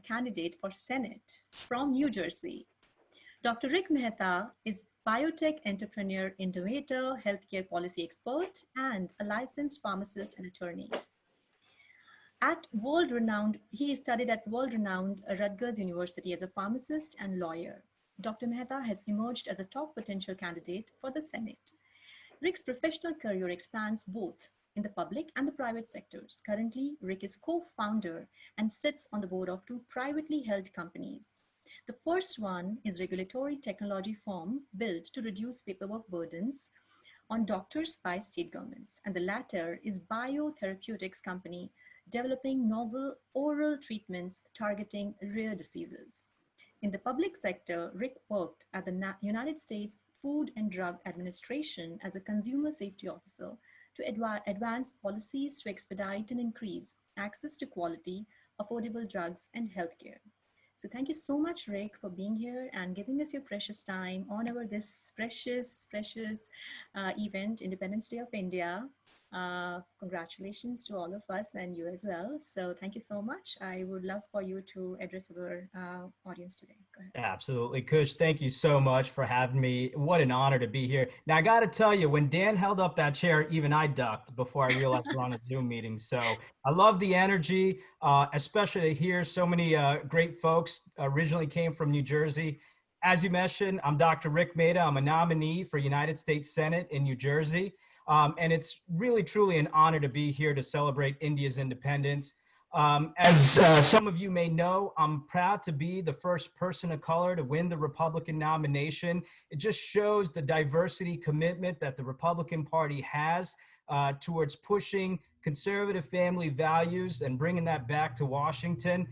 candidate for Senate from New Jersey. Dr. Rik Mehta is biotech entrepreneur, innovator, healthcare policy expert, and a licensed pharmacist and attorney. He studied at world-renowned Rutgers University as a pharmacist and lawyer. Dr. Mehta has emerged as a top potential candidate for the Senate. Rik's professional career expands both in the public and the private sectors. Currently, Rik is co-founder and sits on the board of two privately held companies. The first one is regulatory technology firm built to reduce paperwork burdens on doctors by state governments. And the latter is biotherapeutics company developing novel oral treatments targeting rare diseases. In the public sector, Rik worked at the United States Food and Drug Administration as a consumer safety officer to advance policies to expedite and increase access to quality, affordable drugs and healthcare. So thank you so much, Rik, for being here and giving us your precious time on this precious event, Independence Day of India. Congratulations to all of us and you as well. So thank you so much. I would love for you to address our audience today. Go ahead. Absolutely. Kush, thank you so much for having me. What an honor to be here. Now, I got to tell you, when Dan held up that chair, even I ducked before I realized we're on a Zoom meeting. So I love the energy, especially to hear so many great folks originally came from New Jersey. As you mentioned, I'm Dr. Rik Mehta. I'm a nominee for United States Senate in New Jersey. And it's really, truly an honor to be here to celebrate India's independence. As some of you may know, I'm proud to be the first person of color to win the Republican nomination. It just shows the diversity commitment that the Republican Party has towards pushing conservative family values and bringing that back to Washington.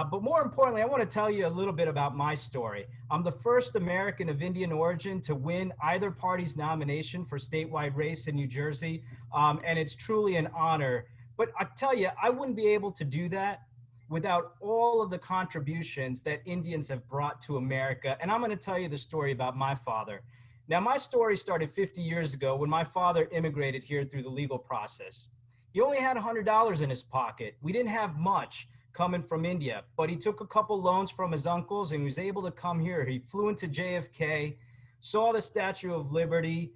But more importantly, I want to tell you a little bit about my story. I'm the first American of Indian origin to win either party's nomination for statewide race in New Jersey, and it's truly an honor. But I tell you, I wouldn't be able to do that without all of the contributions that Indians have brought to America. And I'm going to tell you the story about my father. Now, my story started 50 years ago when my father immigrated here through the legal process. He only had $100 in his pocket. We didn't have much coming from India, but he took a couple loans from his uncles and he was able to come here. He flew into JFK, saw the Statue of Liberty,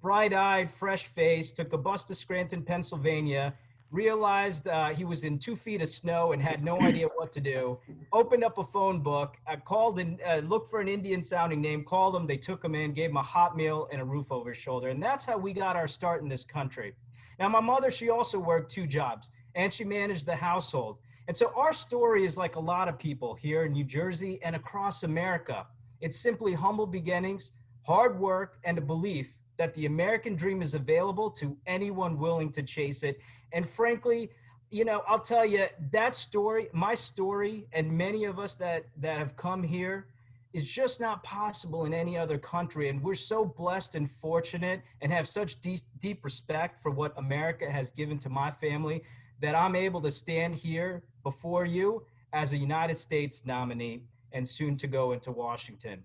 bright-eyed, fresh-faced, took a bus to Scranton, Pennsylvania, realized he was in 2 feet of snow and had no idea what to do, opened up a phone book, called and looked for an Indian-sounding name, called them, they took him in, gave him a hot meal and a roof over his shoulder. And that's how we got our start in this country. Now, my mother, she also worked 2 jobs, and she managed the household. And so our story is like a lot of people here in New Jersey and across America. It's simply humble beginnings, hard work, and a belief that the American dream is available to anyone willing to chase it. And frankly, you know, I'll tell you, that story, my story, and many of us that have come here is just not possible in any other country. And we're so blessed and fortunate and have such deep respect for what America has given to my family that I'm able to stand here before you as a United States nominee and soon to go into Washington.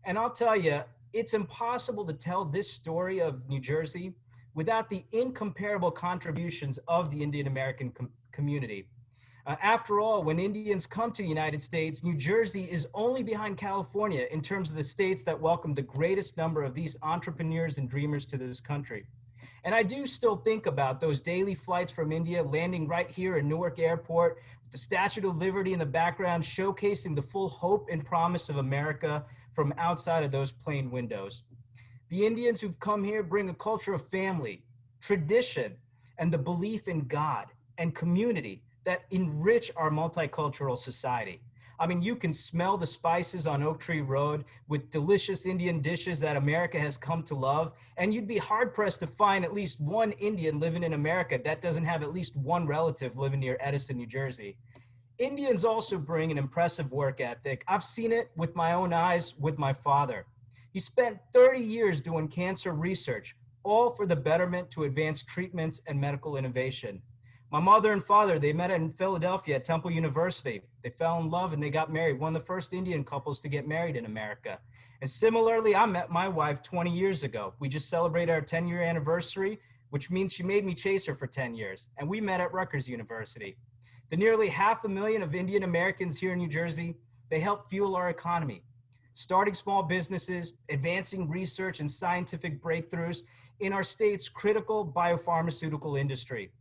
And I'll tell you, it's impossible to tell this story of New Jersey without the incomparable contributions of the Indian American community. After all, when Indians come to the United States, New Jersey is only behind California in terms of the states that welcome the greatest number of these entrepreneurs and dreamers to this country. And I do still think about those daily flights from India landing right here in Newark Airport, with the Statue of Liberty in the background, showcasing the full hope and promise of America from outside of those plane windows. The Indians who've come here bring a culture of family, tradition, and the belief in God and community that enrich our multicultural society. I mean, you can smell the spices on Oak Tree Road with delicious Indian dishes that America has come to love. And you'd be hard pressed to find at least one Indian living in America that doesn't have at least one relative living near Edison, New Jersey. Indians also bring an impressive work ethic. I've seen it with my own eyes with my father. He spent 30 years doing cancer research, all for the betterment to advance treatments and medical innovation. My mother and father, they met in Philadelphia at Temple University. They fell in love and they got married, one of the first Indian couples to get married in America. And similarly, I met my wife 20 years ago. We just celebrated our 10-year anniversary, which means she made me chase her for 10 years. And we met at Rutgers University. The nearly 500,000 of Indian Americans here in New Jersey, they help fuel our economy, starting small businesses, advancing research and scientific breakthroughs in our state's critical biopharmaceutical industry.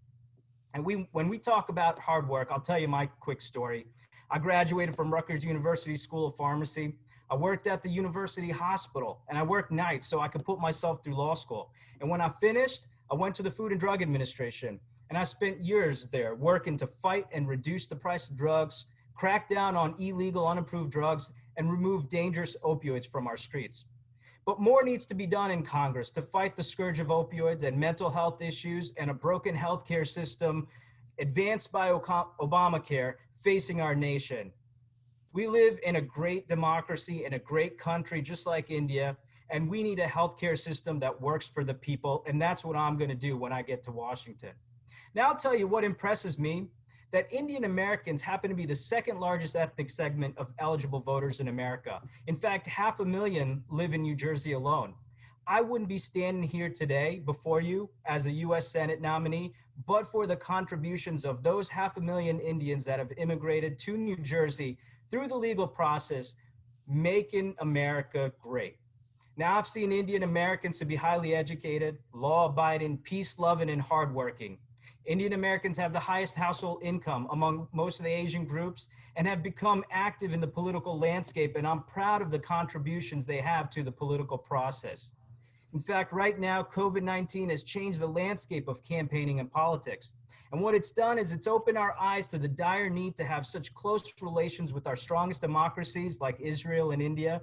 And when we talk about hard work, I'll tell you my quick story. I graduated from Rutgers University School of Pharmacy. I worked at the university hospital, and I worked nights so I could put myself through law school. And when I finished, I went to the Food and Drug Administration, and I spent years there working to fight and reduce the price of drugs, crack down on illegal, unapproved drugs, and remove dangerous opioids from our streets. But more needs to be done in Congress to fight the scourge of opioids and mental health issues and a broken healthcare system advanced by Obamacare facing our nation. We live in a great democracy in a great country just like India, and we need a healthcare system that works for the people, and that's what I'm going to do when I get to Washington. Now I'll tell you what impresses me, that Indian Americans happen to be the second largest ethnic segment of eligible voters in America. In fact, 500,000 live in New Jersey alone. I wouldn't be standing here today before you as a U.S. Senate nominee, but for the contributions of those 500,000 Indians that have immigrated to New Jersey through the legal process, making America great. Now, I've seen Indian Americans to be highly educated, law-abiding, peace-loving, and hardworking. Indian Americans have the highest household income among most of the Asian groups and have become active in the political landscape, and I'm proud of the contributions they have to the political process. In fact, right now, COVID-19 has changed the landscape of campaigning and politics. And what it's done is it's opened our eyes to the dire need to have such close relations with our strongest democracies like Israel and India,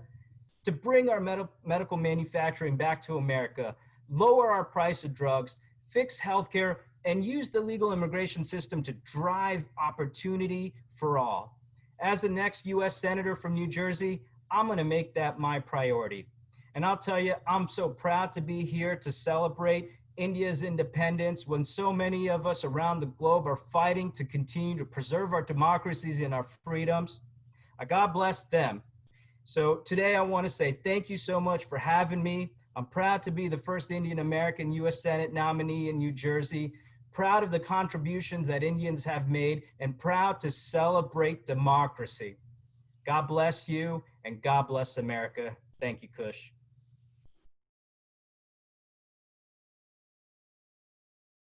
to bring our medical manufacturing back to America, lower our price of drugs, fix healthcare, and use the legal immigration system to drive opportunity for all. As the next U.S. Senator from New Jersey, I'm going to make that my priority. And I'll tell you, I'm so proud to be here to celebrate India's independence when so many of us around the globe are fighting to continue to preserve our democracies and our freedoms. God bless them. So today I want to say thank you so much for having me. I'm proud to be the first Indian American U.S. Senate nominee in New Jersey, proud of the contributions that Indians have made, and proud to celebrate democracy. God bless you, and God bless America. Thank you, Kush.